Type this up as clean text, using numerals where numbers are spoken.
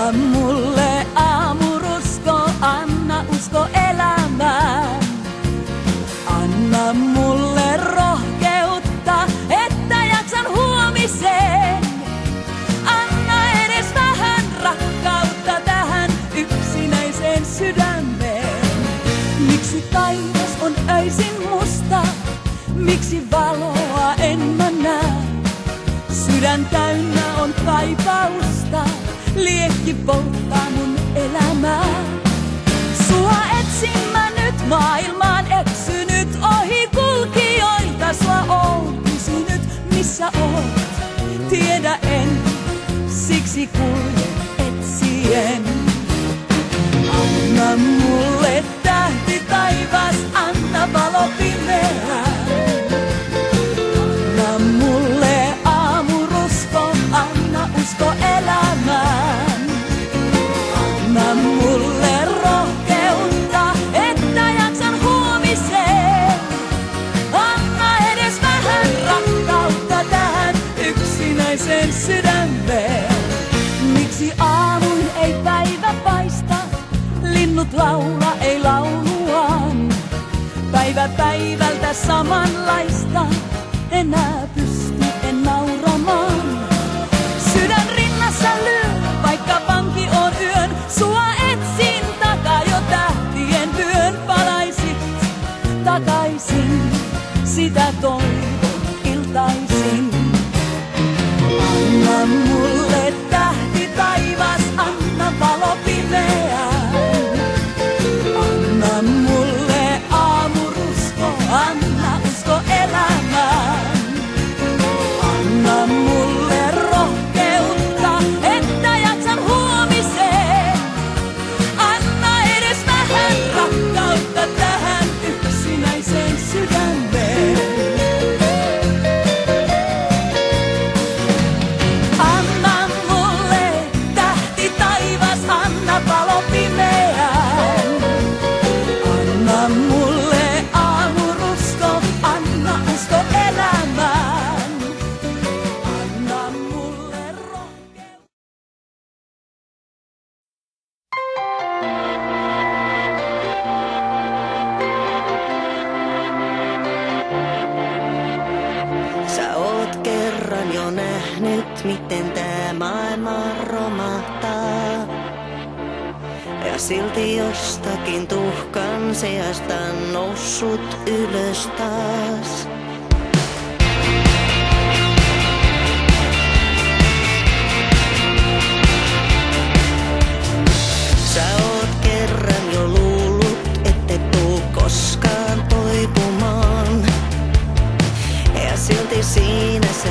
Anna mulle aamurusko, anna usko elämään. Anna mulle rohkeutta, että jaksan huomiseen. Anna edes vähän rakkautta tähän yksinäiseen sydämeen. Miksi taivas on öisin musta, miksi valoa en mä näe? Sydän täynnä on kaipausta, liekki polttaa mun elämää. Sua etsin mä nyt maailmaan eksynyt, ohi kulkijoilta sua oon kysynyt. Missä oot? Tiedä en, siksi kuljen etsien. Anna mulle tähti taivas, anna valo pimeään. Anna mulle aamurusko, anna usko elämään. Anna mulle rohkeutta, että jaksan huomiseen. Anna edes vähän rakkautta tähän yksinäiseen sydämeen. Miksi aamuin ei päivä paista, linnut laula ei lauluaan? Päivä päivältä samanlaista, enää pysty en nauramaan. Sydän rinnassa lyö, vaikka vanki on yön. Sua etsin takaa jo tähtien vyön. Palaisit takaisin, sitä toivon iltaisin. Anna mulle tähti taivas, anna valo pimeään. Anna mulle aamurusko, anna usko elämään. Anna mulle rohkeutta, että jaksan huomiseen. Anna edes vähän rakkautta tähän yksinäiseen sydämeen. Anna mulle tähti taivas, anna valo pimeään. Anna mulle aamurusko, anna usko elämään. Anna mulle rohkeutta. Sä oot kerran jo nähnyt, miten tää maailma romahtaa. Ja silti jostakin tuhkan seasta noussut ylös taas. Sä oot kerran jo luullut, ette tuu koskaan toipumaan. Ja silti siinä se